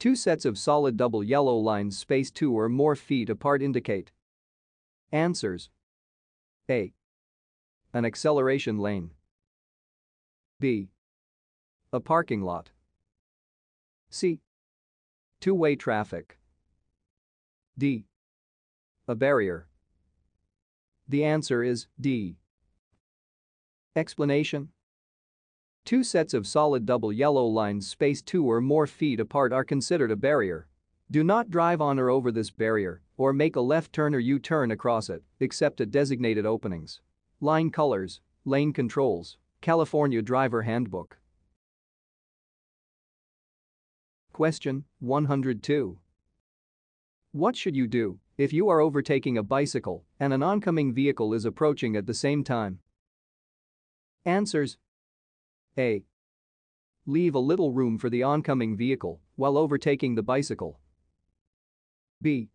Two sets of solid double yellow lines spaced 2 or more feet apart indicate. Answers. A. An acceleration lane. B. A parking lot. C. Two-way traffic. D. A barrier. The answer is D. Explanation. Two sets of solid double yellow lines spaced 2 or more feet apart are considered a barrier. Do not drive on or over this barrier or make a left turn or U-turn across it except at designated openings. Line colors, lane controls, California Driver Handbook. Question 102. What should you do if you are overtaking a bicycle and an oncoming vehicle is approaching at the same time? Answers. A. Leave a little room for the oncoming vehicle while overtaking the bicycle. B.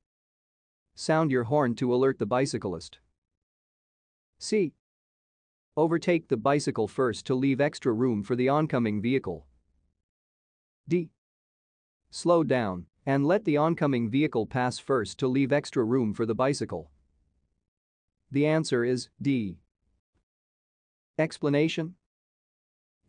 Sound your horn to alert the bicyclist. C. Overtake the bicycle first to leave extra room for the oncoming vehicle. D. Slow down and let the oncoming vehicle pass first to leave extra room for the bicycle. The answer is D. Explanation.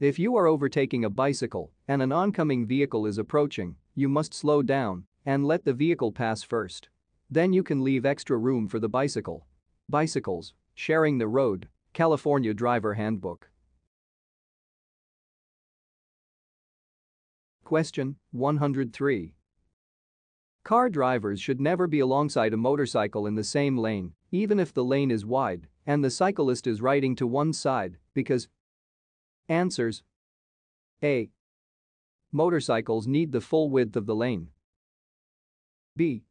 If you are overtaking a bicycle and an oncoming vehicle is approaching, you must slow down and let the vehicle pass first. Then you can leave extra room for the bicycle. Bicycles, sharing the road, California Driver Handbook. Question 103. Car drivers should never be alongside a motorcycle in the same lane, even if the lane is wide and the cyclist is riding to one side, because. Answers. A. Motorcycles need the full width of the lane. B.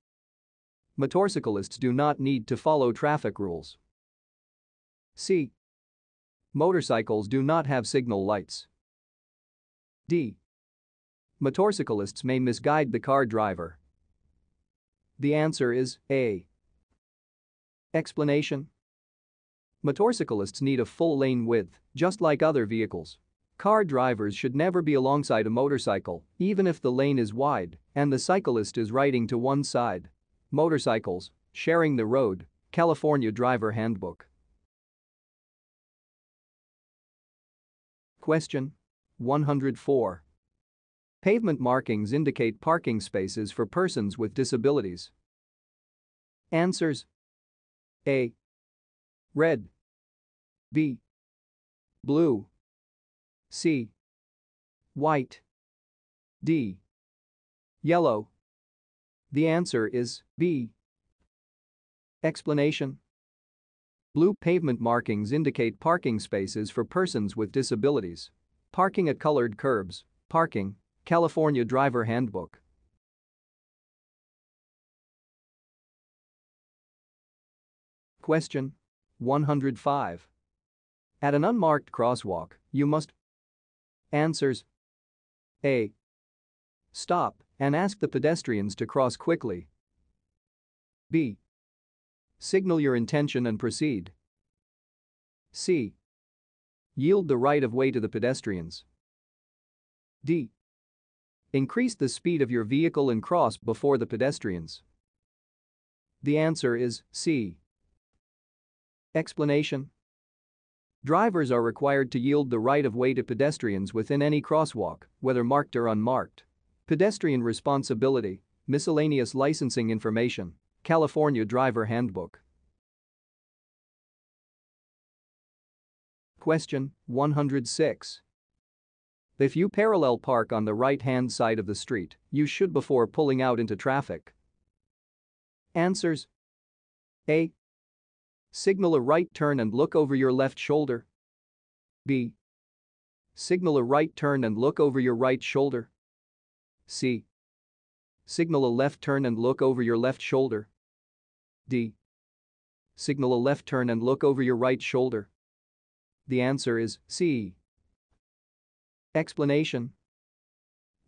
Motorcyclists do not need to follow traffic rules. C. Motorcycles do not have signal lights. D. Motorcyclists may misguide the car driver. The answer is A. Explanation. Motorcyclists need a full lane width, just like other vehicles. Car drivers should never be alongside a motorcycle, even if the lane is wide and the cyclist is riding to one side. Motorcycles, sharing the road, California Driver Handbook. Question 104. Pavement markings indicate parking spaces for persons with disabilities. Answers. A. Red. B. Blue. C. White. D. Yellow. The answer is B. Explanation. Blue pavement markings indicate parking spaces for persons with disabilities. Parking at colored curbs. Parking, California Driver Handbook. Question 105. At an unmarked crosswalk, you must. Answers. A. Stop and ask the pedestrians to cross quickly. B. Signal your intention and proceed. C. Yield the right of way to the pedestrians. D. Increase the speed of your vehicle and cross before the pedestrians. The answer is C. Explanation. Drivers are required to yield the right of way to pedestrians within any crosswalk, whether marked or unmarked. Pedestrian responsibility, miscellaneous licensing information, California Driver Handbook. Question 106. If you parallel park on the right-hand side of the street, you should before pulling out into traffic. Answers. A. Signal a right turn and look over your left shoulder. B. Signal a right turn and look over your right shoulder. C. Signal a left turn and look over your left shoulder. D. Signal a left turn and look over your right shoulder. The answer is C. Explanation.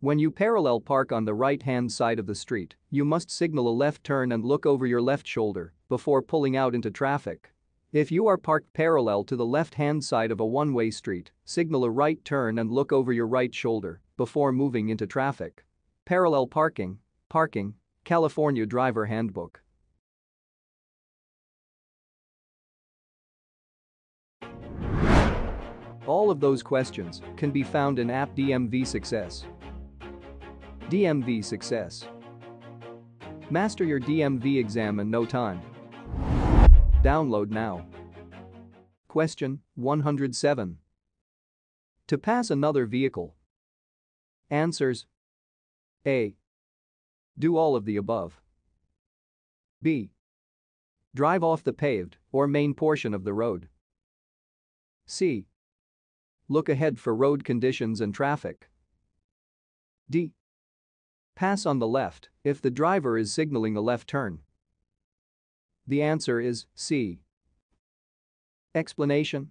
When you parallel park on the right-hand side of the street, you must signal a left turn and look over your left shoulder before pulling out into traffic. If you are parked parallel to the left-hand side of a one-way street, signal a right turn and look over your right shoulder before moving into traffic. Parallel parking, parking, California Driver Handbook. All of those questions can be found in app DMV Success. DMV Success. Master your DMV exam in no time. Download now. Question 107. To pass another vehicle. Answers: A. Do all of the above. B. Drive off the paved or main portion of the road. C. Look ahead for road conditions and traffic. D. Pass on the left if the driver is signaling a left turn. The answer is C. Explanation: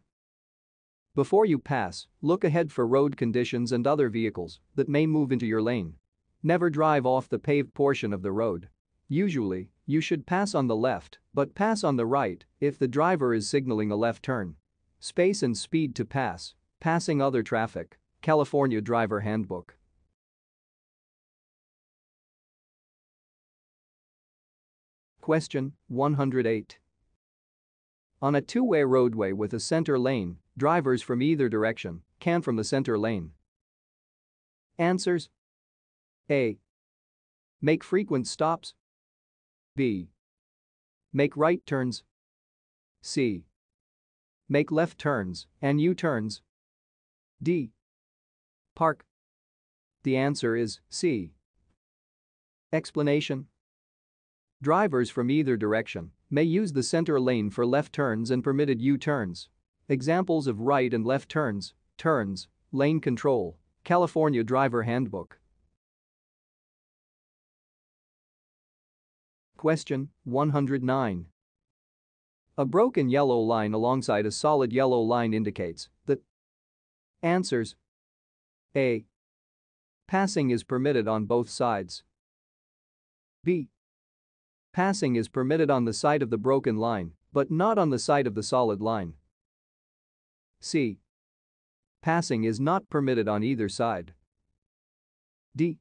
before you pass, look ahead for road conditions and other vehicles that may move into your lane. Never drive off the paved portion of the road. Usually, you should pass on the left, but pass on the right if the driver is signaling a left turn. Space and speed to pass. Passing other traffic. California Driver Handbook. Question 108. On a two-way roadway with a center lane, drivers from either direction can from the center lane. Answers: A. Make frequent stops. B. Make right turns. C. Make left turns and U-turns. D. Park. The answer is C. Explanation: drivers from either direction may use the center lane for left turns and permitted U-turns. Examples of right and left turns, lane control, California Driver Handbook. Question 109. A broken yellow line alongside a solid yellow line indicates that. Answers: A. Passing is permitted on both sides. B. Passing is permitted on the side of the broken line, but not on the side of the solid line. C. Passing is not permitted on either side. D.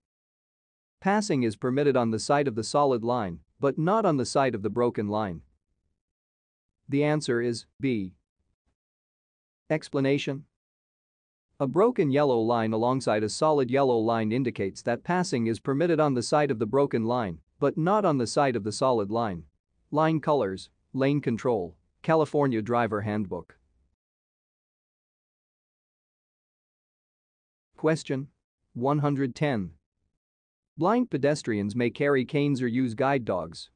Passing is permitted on the side of the solid line, but not on the side of the broken line. The answer is B. Explanation: a broken yellow line alongside a solid yellow line indicates that passing is permitted on the side of the broken line, but not on the side of the solid line. Line colors, lane control, California Driver Handbook. Question 110. Blind pedestrians may carry canes or use guide dogs.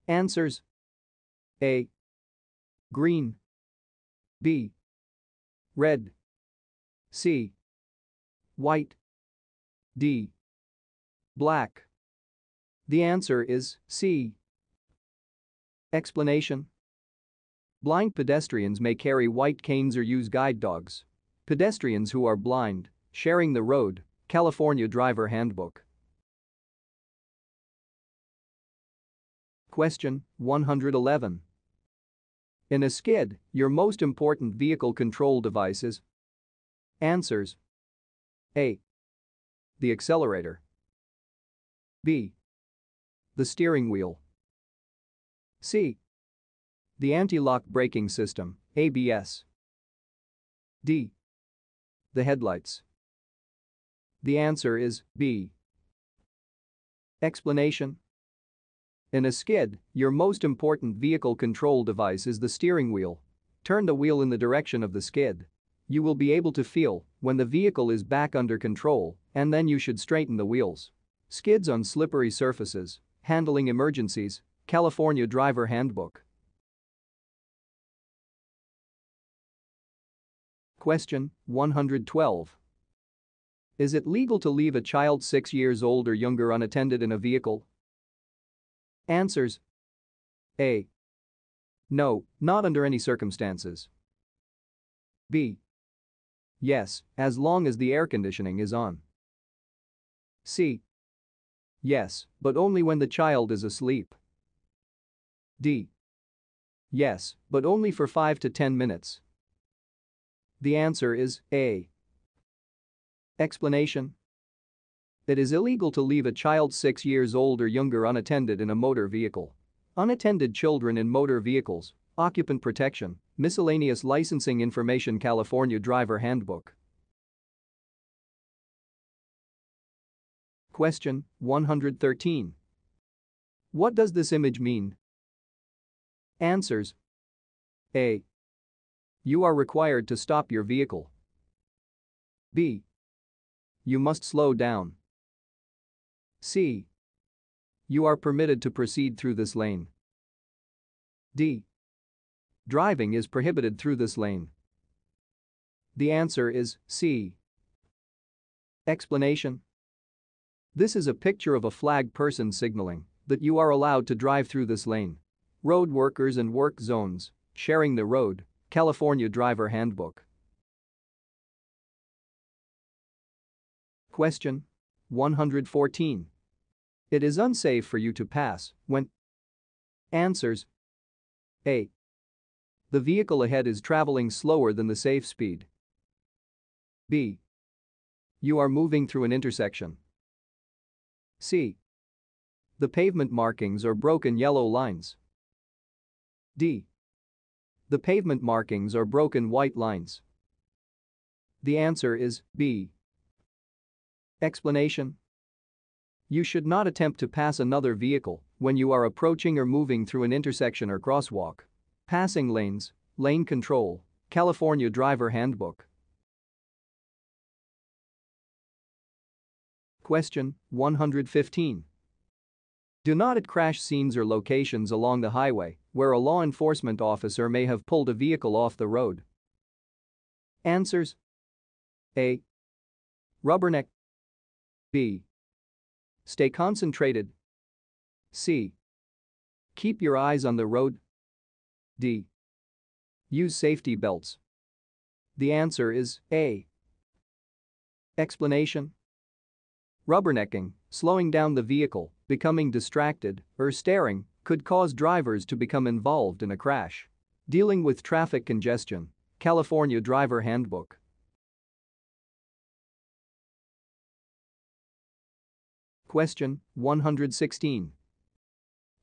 Answers: A. Green. B. Red. C. White. D. Black. The answer is C. Explanation: blind pedestrians may carry white canes or use guide dogs. Pedestrians who are blind, sharing the road, California Driver Handbook. Question 111. In a skid, your most important vehicle control device is. Answers: A. The accelerator. B. The steering wheel. C. The anti-lock braking system, ABS. D. The headlights. The answer is B. Explanation: in a skid, your most important vehicle control device is the steering wheel. Turn the wheel in the direction of the skid. You will be able to feel when the vehicle is back under control, and then you should straighten the wheels. Skids on slippery surfaces, handling emergencies, California Driver Handbook. Question 112. Is it legal to leave a child 6 years old or younger unattended in a vehicle? Answers: A. No, not under any circumstances. B. Yes, as long as the air conditioning is on. C. Yes, but only when the child is asleep. D. Yes, but only for 5 to 10 minutes. The answer is A. Explanation: It is illegal to leave a child 6 years old or younger unattended in a motor vehicle. Unattended children in motor vehicles, occupant protection, miscellaneous licensing information California Driver Handbook. Question 113. What does this image mean? Answers. A. You are required to stop your vehicle. B. You must slow down. C. You are permitted to proceed through this lane. D. Driving is prohibited through this lane. The answer is C. Explanation. This is a picture of a flag person signaling that you are allowed to drive through this lane. Road workers and work zones, sharing the road, California Driver Handbook. Question 114. It is unsafe for you to pass when. Answers. A. The vehicle ahead is traveling slower than the safe speed. B. You are moving through an intersection. C. The pavement markings are broken yellow lines. D. The pavement markings are broken white lines. The answer is B. Explanation. You should not attempt to pass another vehicle when you are approaching or moving through an intersection or crosswalk. Passing lanes, lane control, California Driver Handbook. Question 115. Do not at crash scenes or locations along the highway where a law enforcement officer may have pulled a vehicle off the road. Answers. A. Rubberneck. B. Stay concentrated. C. Keep your eyes on the road. D. Use safety belts. The answer is A. Explanation. Rubbernecking, slowing down the vehicle, becoming distracted, or staring, could cause drivers to become involved in a crash. Dealing with traffic congestion, California Driver Handbook. Question 116.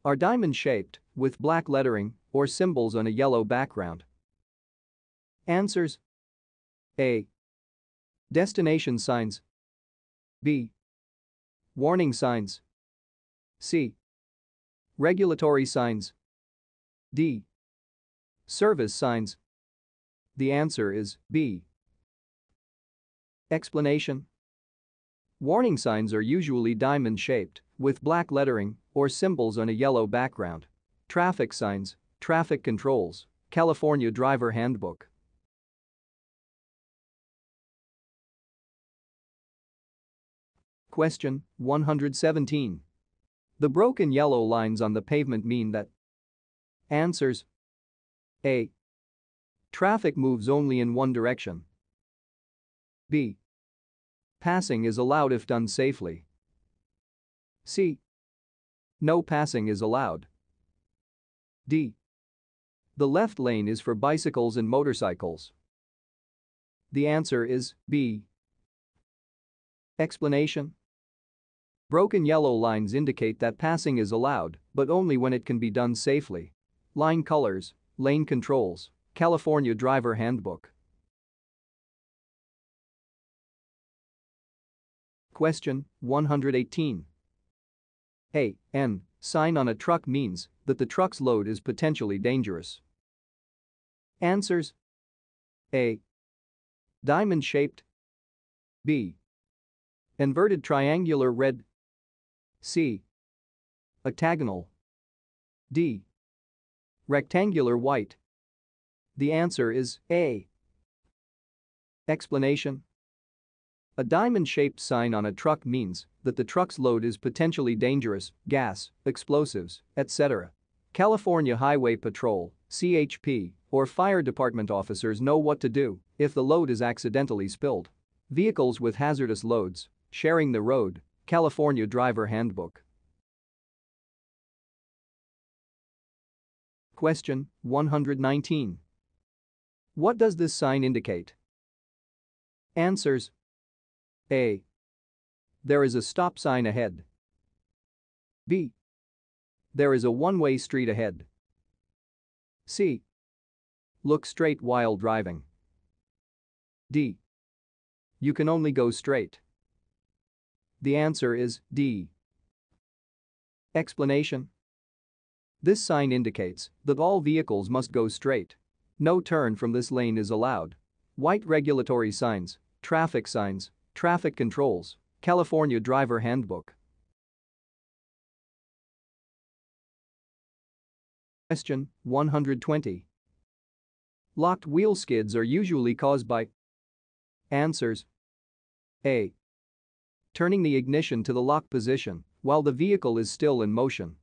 Are diamond-shaped, with black lettering or symbols on a yellow background? Answers. A. Destination signs. B. Warning signs. C. Regulatory signs. D. Service signs. The answer is B. Explanation. Warning signs are usually diamond-shaped, with black lettering or symbols on a yellow background. Traffic signs, traffic controls, California Driver Handbook. Question 117. The broken yellow lines on the pavement mean that. Answers. A. Traffic moves only in one direction. B. Passing is allowed if done safely. C. No passing is allowed. D. The left lane is for bicycles and motorcycles. The answer is B. Explanation. Broken yellow lines indicate that passing is allowed, but only when it can be done safely. Line colors, lane controls, California Driver Handbook. Question 118. A. N. Sign on a truck means that the truck's load is potentially dangerous. Answers. A. Diamond-shaped. B. Inverted triangular red. C. Octagonal. D. Rectangular white. The answer is A. Explanation. A diamond-shaped sign on a truck means that the truck's load is potentially dangerous, gas, explosives, etc. California Highway Patrol, CHP, or fire department officers know what to do if the load is accidentally spilled. Vehicles with hazardous loads, sharing the road, California Driver Handbook. Question 119. What does this sign indicate? Answers. A. There is a stop sign ahead. B. There is a one-way street ahead. C. Look straight while driving. D. You can only go straight. The answer is D. Explanation. This sign indicates that all vehicles must go straight. No turn from this lane is allowed. White regulatory signs, traffic controls, California Driver Handbook. Question 120. Locked wheel skids are usually caused by. Answers. A. Turning the ignition to the lock position while the vehicle is still in motion.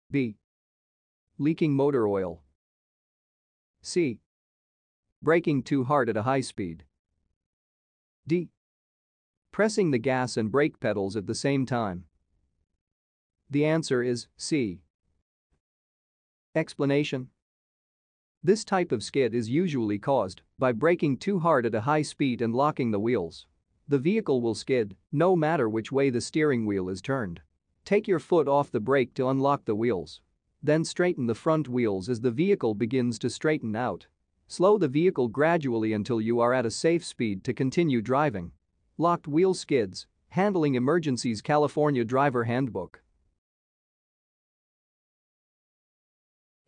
B. Leaking motor oil. C. Braking too hard at a high speed. D. Pressing the gas and brake pedals at the same time. The answer is C. Explanation. This type of skid is usually caused by braking too hard at a high speed and locking the wheels. The vehicle will skid no matter which way the steering wheel is turned. Take your foot off the brake to unlock the wheels. Then straighten the front wheels as the vehicle begins to straighten out. Slow the vehicle gradually until you are at a safe speed to continue driving. Locked wheel skids, handling emergencies. California Driver Handbook.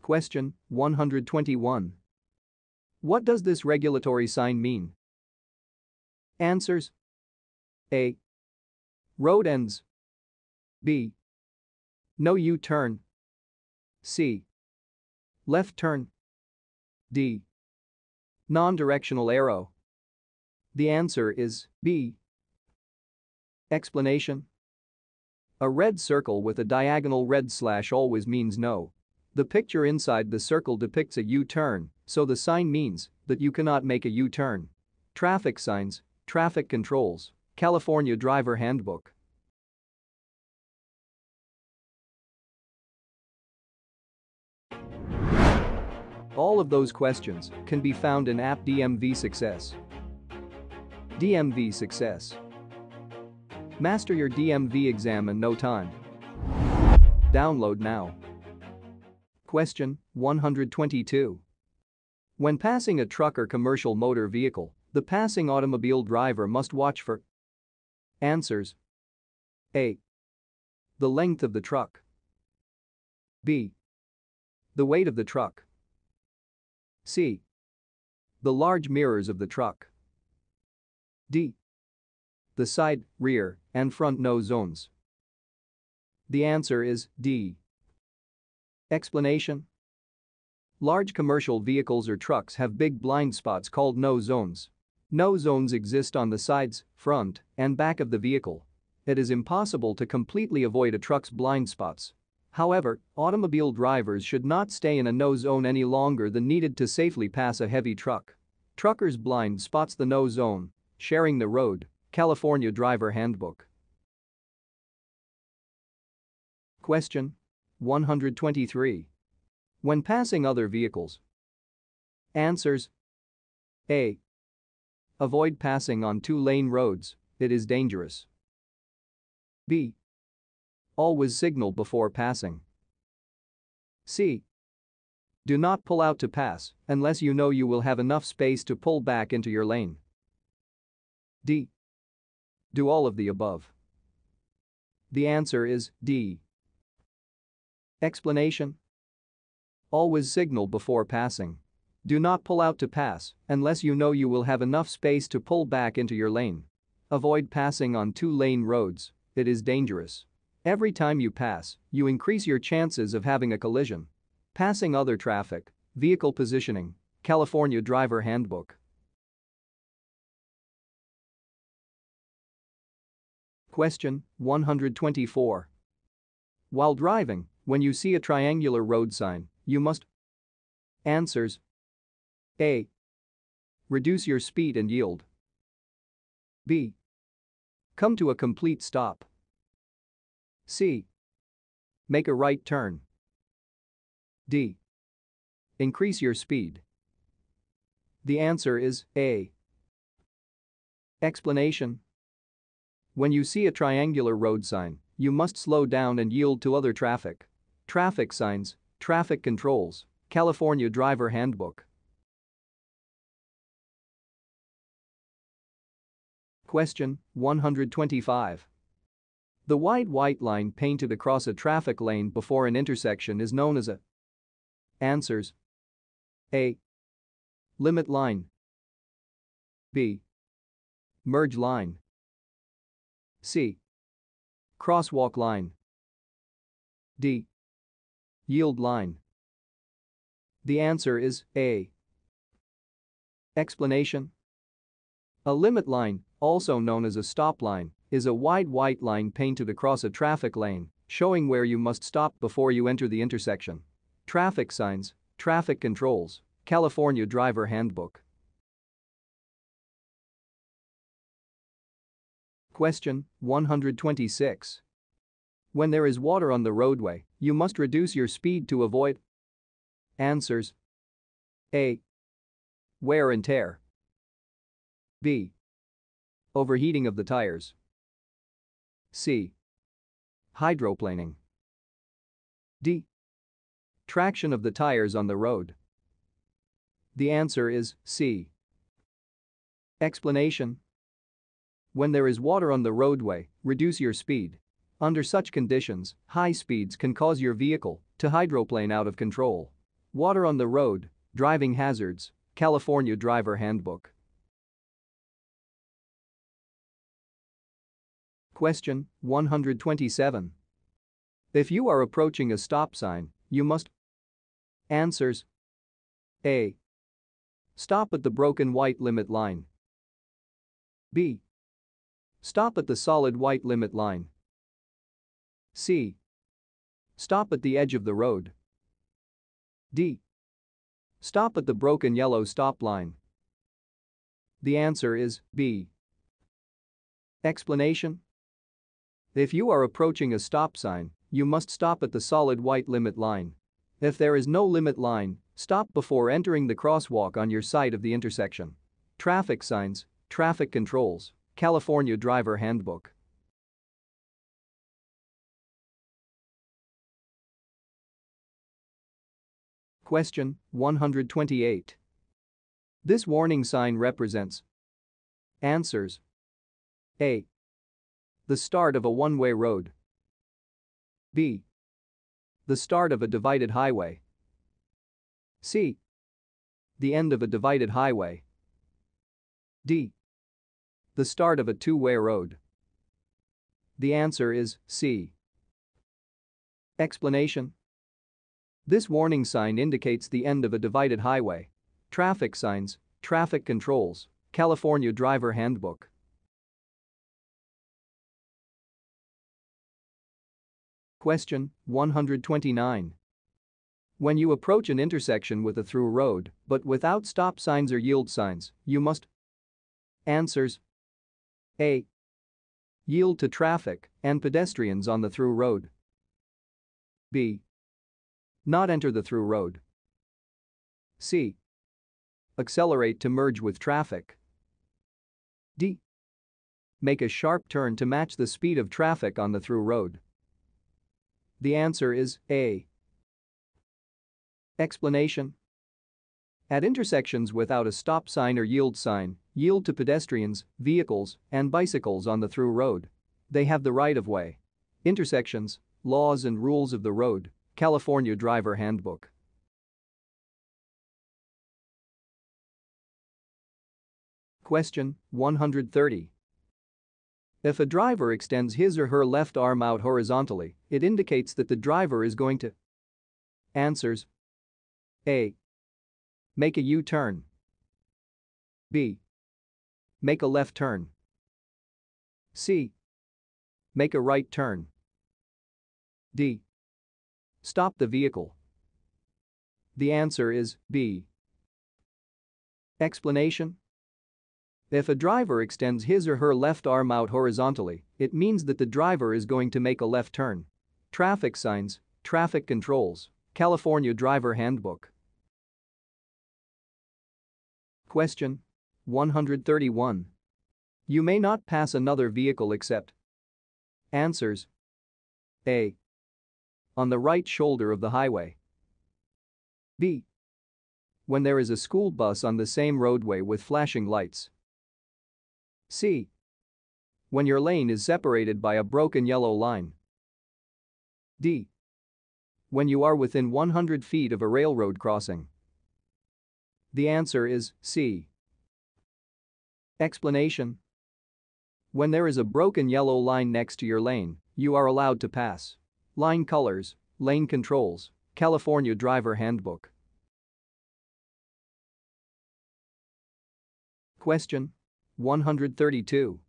Question 121. What does this regulatory sign mean? Answers. A. Road ends. B. No U-turn. C. Left turn. D. Non-directional arrow. The answer is B. Explanation. A red circle with a diagonal red slash always means no. The picture inside the circle depicts a U-turn, so the sign means that you cannot make a U-turn. Traffic signs, traffic controls, California Driver Handbook. All of those questions can be found in app DMV Success. DMV Success. Master your DMV exam in no time. Download now. Question 122. When passing a truck or commercial motor vehicle, the passing automobile driver must watch for. Answers. A. The length of the truck. B. The weight of the truck. C. The large mirrors of the truck. D. The side, rear, and front nose zones. The answer is D. Explanation. Large commercial vehicles or trucks have big blind spots called nose zones. Nose zones exist on the sides, front, and back of the vehicle. It is impossible to completely avoid a truck's blind spots. However, automobile drivers should not stay in a nose zone any longer than needed to safely pass a heavy truck. Truckers' blind spots the nose zone, sharing the road, California Driver Handbook. Question 123. When passing other vehicles. Answers. A. Avoid passing on two-lane roads, it is dangerous. B. Always signal before passing. C. Do not pull out to pass unless you know you will have enough space to pull back into your lane. D. Do all of the above. The answer is D. Explanation. Always signal before passing. Do not pull out to pass unless you know you will have enough space to pull back into your lane. Avoid passing on two-lane roads, it is dangerous. Every time you pass, you increase your chances of having a collision. Passing other traffic, vehicle positioning, California Driver Handbook. Question 124. While driving, when you see a triangular road sign, you must. Answers. A. Reduce your speed and yield. B. Come to a complete stop. C. Make a right turn. D. Increase your speed. The answer is A. Explanation. When you see a triangular road sign, you must slow down and yield to other traffic. Traffic signs, traffic controls, California Driver Handbook. Question 125. The wide white line painted across a traffic lane before an intersection is known as a. Answers: A. Limit line. B. Merge line. C. Crosswalk line. D. Yield line. The answer is A. Explanation: a limit line, also known as a stop line, is a wide white line painted across a traffic lane, showing where you must stop before you enter the intersection. Traffic signs, traffic controls, California Driver Handbook. Question 126. When there is water on the roadway, you must reduce your speed to avoid. Answers: A. Wear and tear. B. Overheating of the tires. C. Hydroplaning. D. Traction of the tires on the road. The answer is C. Explanation: when there is water on the roadway, reduce your speed. Under such conditions, high speeds can cause your vehicle to hydroplane out of control. Water on the road, driving hazards, California Driver Handbook. Question 127. If you are approaching a stop sign, you must. Answers: A. Stop at the broken white limit line. B. Stop at the solid white limit line. C. Stop at the edge of the road. D. Stop at the broken yellow stop line. The answer is B. Explanation: if you are approaching a stop sign, you must stop at the solid white limit line. If there is no limit line, stop before entering the crosswalk on your side of the intersection. Traffic signs, traffic controls, California Driver Handbook. Question 128. This warning sign represents. Answers: A. The start of a one-way road. B. The start of a divided highway. C. The end of a divided highway. D. The start of a two-way road. The answer is C. Explanation: this warning sign indicates the end of a divided highway. Traffic signs, traffic controls, California Driver Handbook. Question 129. When you approach an intersection with a through road but without stop signs or yield signs, you must. Answers: A. Yield to traffic and pedestrians on the through road. B. Not enter the through road. C. Accelerate to merge with traffic. D. Make a sharp turn to match the speed of traffic on the through road. The answer is A. Explanation: at intersections without a stop sign or yield sign, yield to pedestrians, vehicles, and bicycles on the through road. They have the right of way. Intersections, laws and rules of the road, California Driver Handbook. Question 130. If a driver extends his or her left arm out horizontally, it indicates that the driver is going to. Answers: A. Make a U-turn. B. Make a left turn. C. Make a right turn. D. Stop the vehicle. The answer is B. Explanation: if a driver extends his or her left arm out horizontally, it means that the driver is going to make a left turn. Traffic signs, traffic controls, California Driver Handbook. Question 131. You may not pass another vehicle except. Answers: A. On the right shoulder of the highway. B. When there is a school bus on the same roadway with flashing lights. C. When your lane is separated by a broken yellow line. D. When you are within 100 feet of a railroad crossing. The answer is C. Explanation: when there is a broken yellow line next to your lane, you are allowed to pass. Line colors, lane controls, California Driver Handbook. Question 132.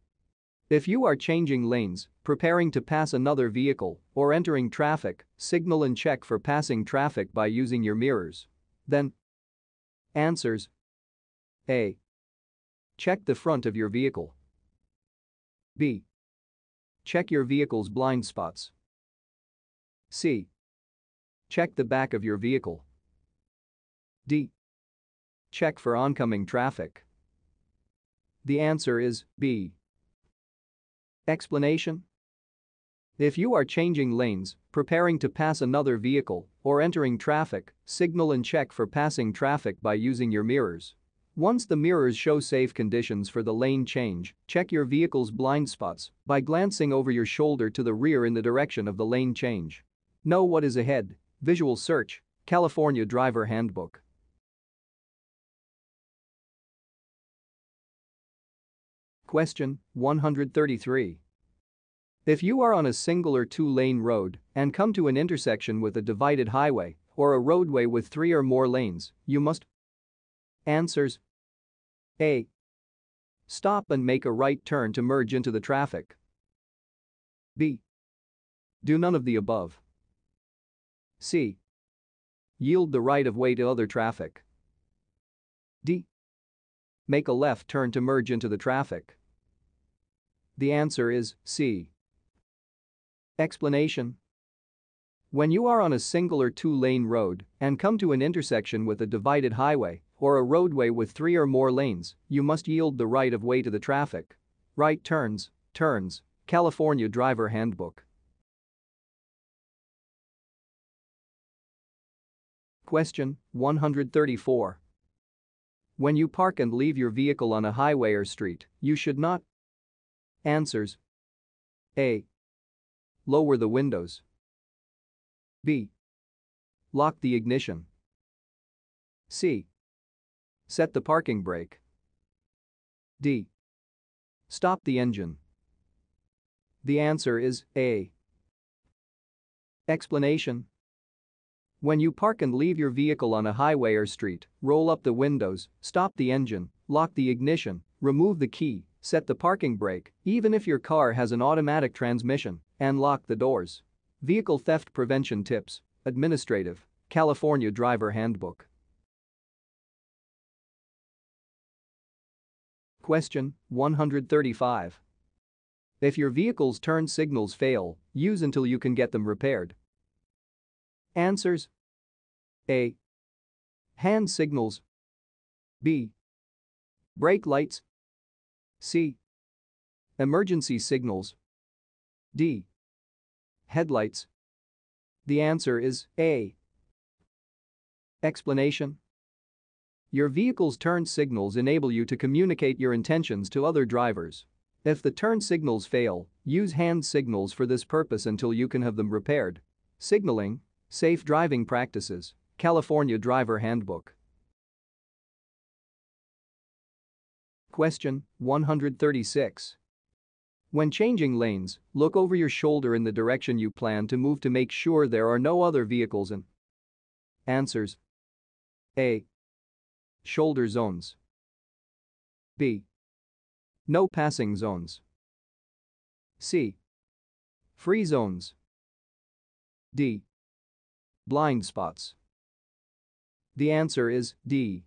If you are changing lanes, preparing to pass another vehicle, or entering traffic, signal and check for passing traffic by using your mirrors. Then. Answers: A. Check the front of your vehicle. B. Check your vehicle's blind spots. C. Check the back of your vehicle. D. Check for oncoming traffic. The answer is B. Explanation: if you are changing lanes, preparing to pass another vehicle, or entering traffic, signal and check for passing traffic by using your mirrors. Once the mirrors show safe conditions for the lane change, check your vehicle's blind spots by glancing over your shoulder to the rear in the direction of the lane change. Know what is ahead. Visual search, California Driver Handbook. Question 133. If you are on a single or two-lane road and come to an intersection with a divided highway or a roadway with 3 or more lanes, you must. Answers: A. Stop and make a right turn to merge into the traffic. B. Do none of the above. C. Yield the right of way to other traffic. D. Make a left turn to merge into the traffic. The answer is C. Explanation: when you are on a single or two-lane road and come to an intersection with a divided highway or a roadway with 3 or more lanes, you must yield the right of way to the traffic. Right turns, California Driver Handbook. Question 134. When you park and leave your vehicle on a highway or street, you should not. Answers: A. Lower the windows. B. Lock the ignition. C. Set the parking brake. D. Stop the engine. The answer is A. Explanation: when you park and leave your vehicle on a highway or street, roll up the windows, stop the engine, lock the ignition, remove the key, set the parking brake, even if your car has an automatic transmission, and lock the doors. Vehicle theft prevention tips. Administrative. California Driver Handbook. Question 135. If your vehicle's turn signals fail, use until you can get them repaired. Answers: A. Hand signals. B. Brake lights. C. Emergency signals. D. Headlights. The answer is A. Explanation: your vehicle's turn signals enable you to communicate your intentions to other drivers. If the turn signals fail, use hand signals for this purpose until you can have them repaired. Signaling. Safe driving practices. California Driver Handbook. Question 136. When changing lanes, look over your shoulder in the direction you plan to move to make sure there are no other vehicles in. Answers: A. Shoulder zones. B. No passing zones. C. Free zones. D. Blind spots. The answer is D.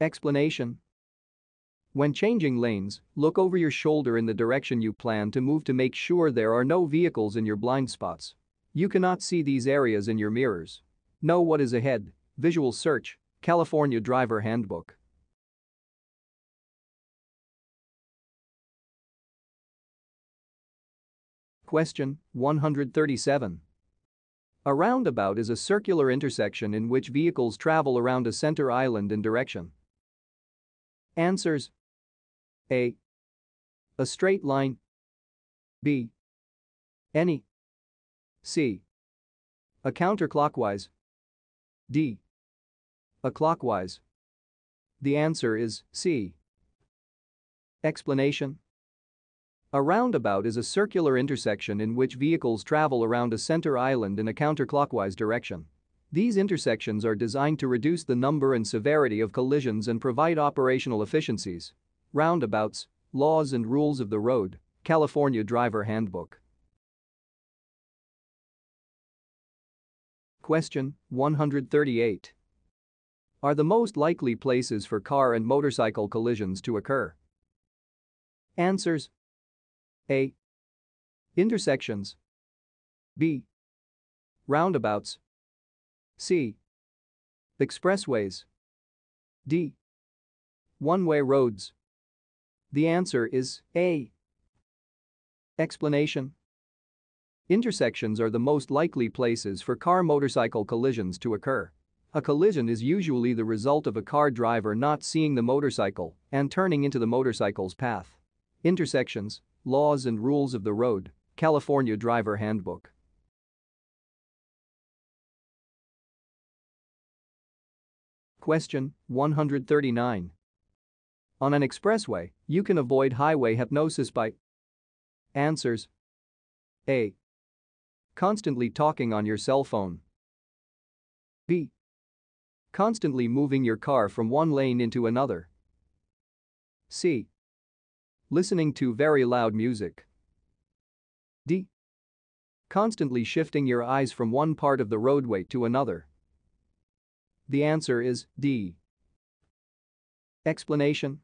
Explanation: when changing lanes, look over your shoulder in the direction you plan to move to make sure there are no vehicles in your blind spots. You cannot see these areas in your mirrors. Know what is ahead. Visual search. California Driver Handbook. Question 137. A roundabout is a circular intersection in which vehicles travel around a center island in direction. Answers: A straight line, B any, C a counterclockwise, D a clockwise. The answer is C. Explanation: a roundabout is a circular intersection in which vehicles travel around a center island in a counterclockwise direction. These intersections are designed to reduce the number and severity of collisions and provide operational efficiencies. Roundabouts, Laws and Rules of the Road, California Driver Handbook. Question 138. Are the most likely places for car and motorcycle collisions to occur? Answers: A intersections, B roundabouts, C expressways, D one-way roads. The answer is A. Explanation: intersections are the most likely places for car-motorcycle collisions to occur. A collision is usually the result of a car driver not seeing the motorcycle and turning into the motorcycle's path. Intersections, Laws and Rules of the Road, California Driver Handbook. Question 139. On an expressway, you can avoid highway hypnosis by. Answers: A constantly talking on your cell phone, B constantly moving your car from one lane into another, C listening to very loud music, D constantly shifting your eyes from one part of the roadway to another. The answer is D. Explanation: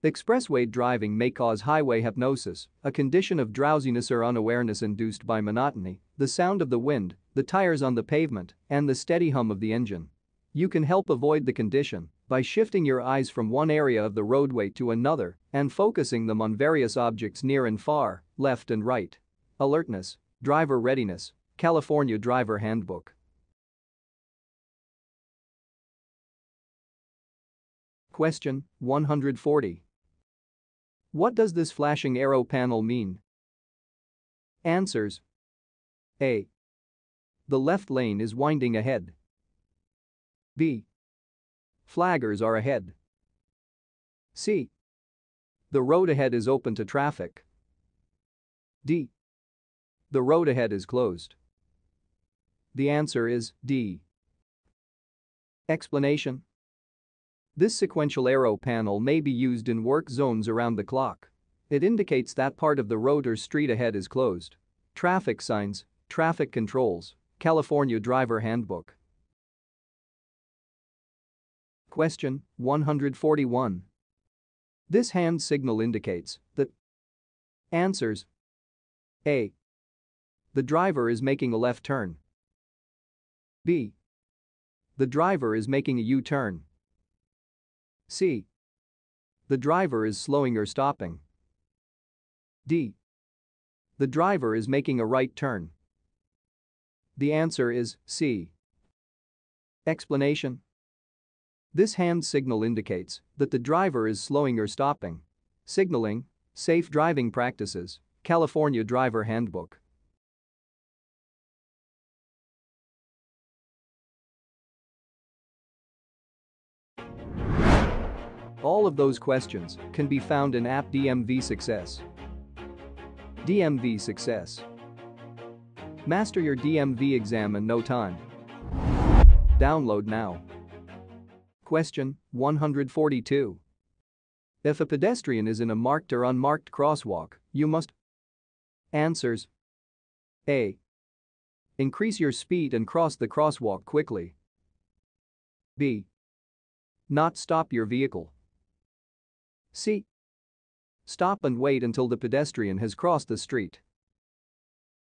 expressway driving may cause highway hypnosis, a condition of drowsiness or unawareness induced by monotony, the sound of the wind, the tires on the pavement, and the steady hum of the engine. You can help avoid the condition by shifting your eyes from one area of the roadway to another and focusing them on various objects near and far, left and right. Alertness, driver readiness, California Driver Handbook. Question 140. What does this flashing arrow panel mean? Answers: A the left lane is winding ahead, B flaggers are ahead, C the road ahead is open to traffic, D the road ahead is closed. The answer is D. Explanation: this sequential arrow panel may be used in work zones around the clock. It indicates that part of the road or street ahead is closed. Traffic signs, traffic controls, California Driver Handbook. Question 141. This hand signal indicates that. Answers: A the driver is making a left turn, B the driver is making a U-turn, C the driver is slowing or stopping, D the driver is making a right turn. The answer is C. Explanation: this hand signal indicates that the driver is slowing or stopping. Signaling, safe driving practices, California Driver Handbook. All of those questions can be found in app DMV Success. DMV Success. Master your DMV exam in no time. Download now. Question 142. If a pedestrian is in a marked or unmarked crosswalk, you must. Answers: A increase your speed and cross the crosswalk quickly, B not stop your vehicle, C stop and wait until the pedestrian has crossed the street,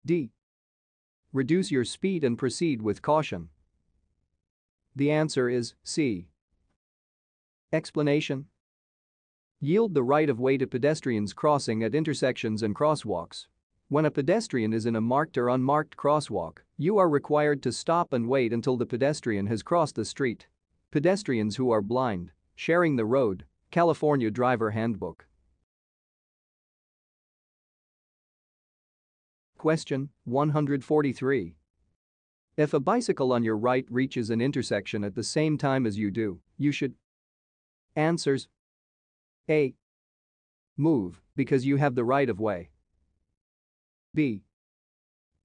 D reduce your speed and proceed with caution. The answer is C. Explanation: yield the right of way to pedestrians crossing at intersections and crosswalks. When a pedestrian is in a marked or unmarked crosswalk, you are required to stop and wait until the pedestrian has crossed the street. Pedestrians who are blind, sharing the road, California Driver Handbook. Question 143. If a bicycle on your right reaches an intersection at the same time as you do, you should. Answers: A. Move, because you have the right of way. B.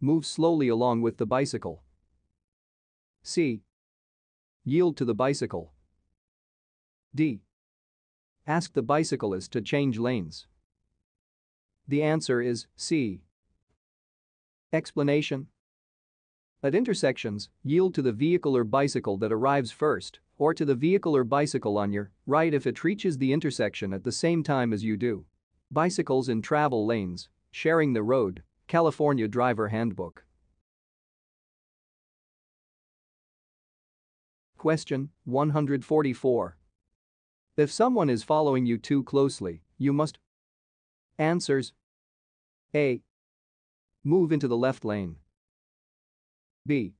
Move slowly along with the bicycle. C. Yield to the bicycle. D. Ask the bicyclist to change lanes. The answer is C. Explanation: at intersections, yield to the vehicle or bicycle that arrives first, or to the vehicle or bicycle on your right if it reaches the intersection at the same time as you do. Bicycles in travel lanes, sharing the road, California Driver Handbook. Question 144. If someone is following you too closely, you must. Answers: A. Move into the left lane. B.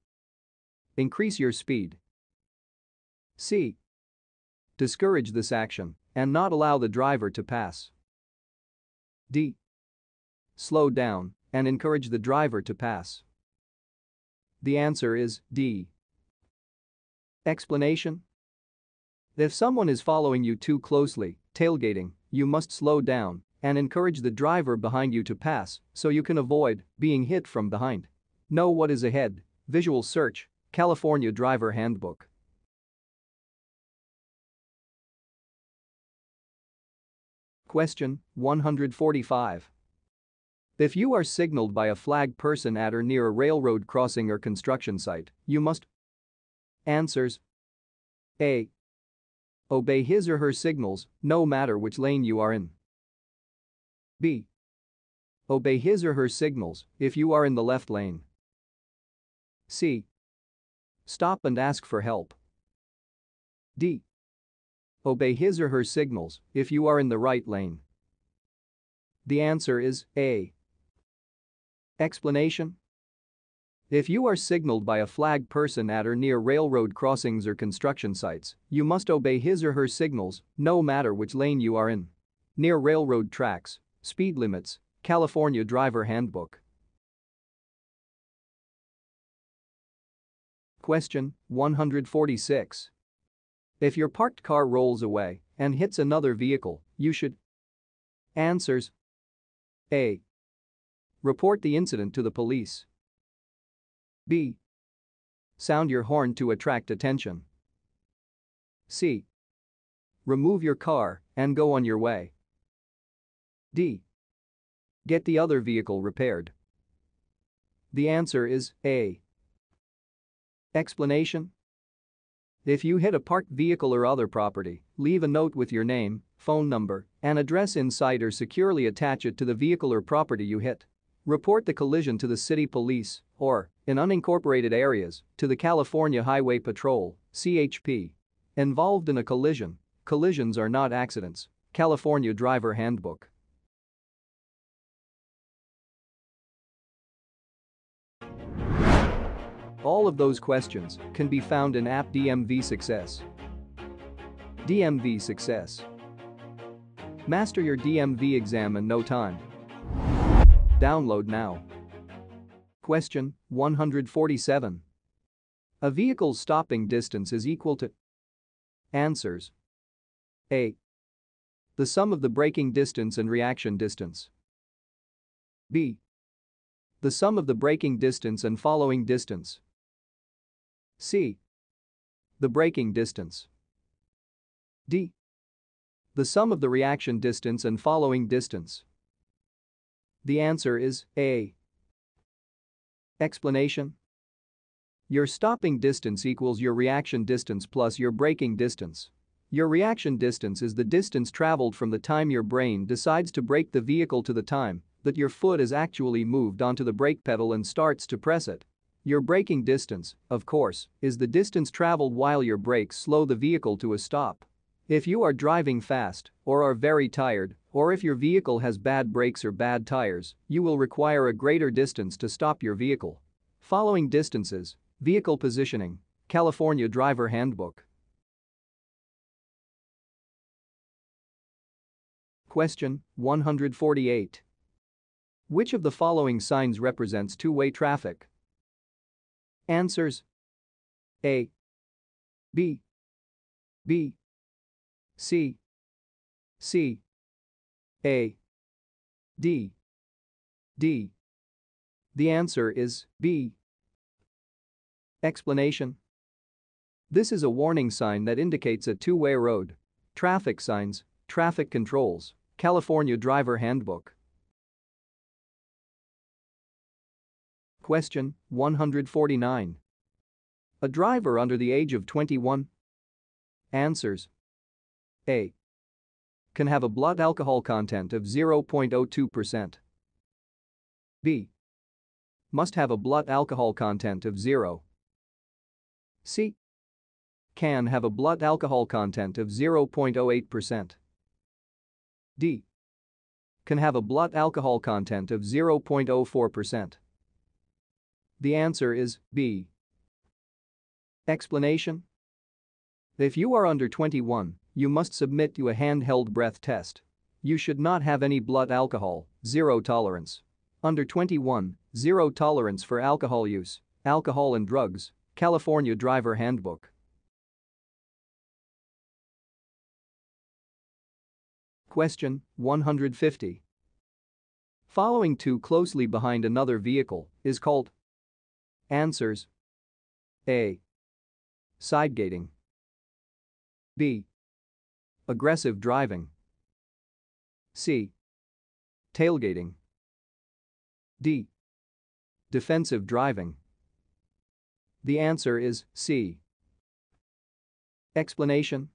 Increase your speed. C. Discourage this action and not allow the driver to pass. D. Slow down and encourage the driver to pass. The answer is D. Explanation: if someone is following you too closely, tailgating, you must slow down and encourage the driver behind you to pass so you can avoid being hit from behind. Know what is ahead. Visual search, California Driver Handbook. Question 145. If you are signaled by a flagged person at or near a railroad crossing or construction site, you must. Answers: A. Obey his or her signals, no matter which lane you are in. B. Obey his or her signals if you are in the left lane. C. Stop and ask for help. D. Obey his or her signals if you are in the right lane. The answer is A. Explanation: if you are signaled by a flagged person at or near railroad crossings or construction sites, you must obey his or her signals, no matter which lane you are in. Near railroad tracks, speed limits, California Driver Handbook. Question 146. If your parked car rolls away and hits another vehicle, you should. Answers: A. Report the incident to the police. B. Sound your horn to attract attention. C. Remove your car and go on your way. D. Get the other vehicle repaired. The answer is A. Explanation: if you hit a parked vehicle or other property, leave a note with your name, phone number, and address inside or securely attach it to the vehicle or property you hit. Report the collision to the city police or, in unincorporated areas, to the California Highway Patrol, CHP. Involved in a collision. Collisions are not accidents. California Driver Handbook. All of those questions can be found in app DMV Success. DMV Success. Master your DMV exam in no time. Download now. Question 147. A vehicle's stopping distance is equal to. Answers: A. The sum of the braking distance and reaction distance. B. The sum of the braking distance and following distance. C. The braking distance. D. The sum of the reaction distance and following distance. The answer is A. Explanation: your stopping distance equals your reaction distance plus your braking distance. Your reaction distance is the distance traveled from the time your brain decides to brake the vehicle to the time that your foot is actually moved onto the brake pedal and starts to press it. Your braking distance, of course, is the distance traveled while your brakes slow the vehicle to a stop. If you are driving fast or are very tired Or if your vehicle has bad brakes or bad tires, you will require a greater distance to stop your vehicle. Following distances: vehicle positioning, California Driver Handbook. Question 148. Which of the following signs represents two-way traffic? Answers: A, B, B, C, C, A, D, D. The answer is B. Explanation: this is a warning sign that indicates a two-way road. Traffic signs, traffic controls, California Driver Handbook. Question 149. A driver under the age of 21. Answers: A, can have a blood alcohol content of 0.02%. B, must have a blood alcohol content of 0. C, can have a blood alcohol content of 0.08%. D, can have a blood alcohol content of 0.04%. The answer is B. Explanation: if you are under 21, you must submit to a handheld breath test. You should not have any blood alcohol, zero tolerance. Under 21, zero tolerance for alcohol use, alcohol and drugs, California Driver Handbook. Question 150. Following too closely behind another vehicle is called. Answers: A, side gating. B, aggressive driving. C, tailgating. D, defensive driving. The answer is C. Explanation: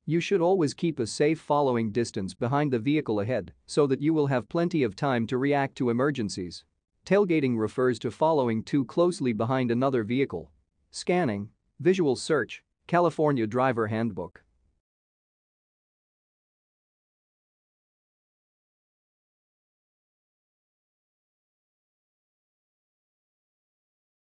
you should always keep a safe following distance behind the vehicle ahead so that you will have plenty of time to react to emergencies. Tailgating refers to following too closely behind another vehicle. Scanning, visual search, California Driver Handbook.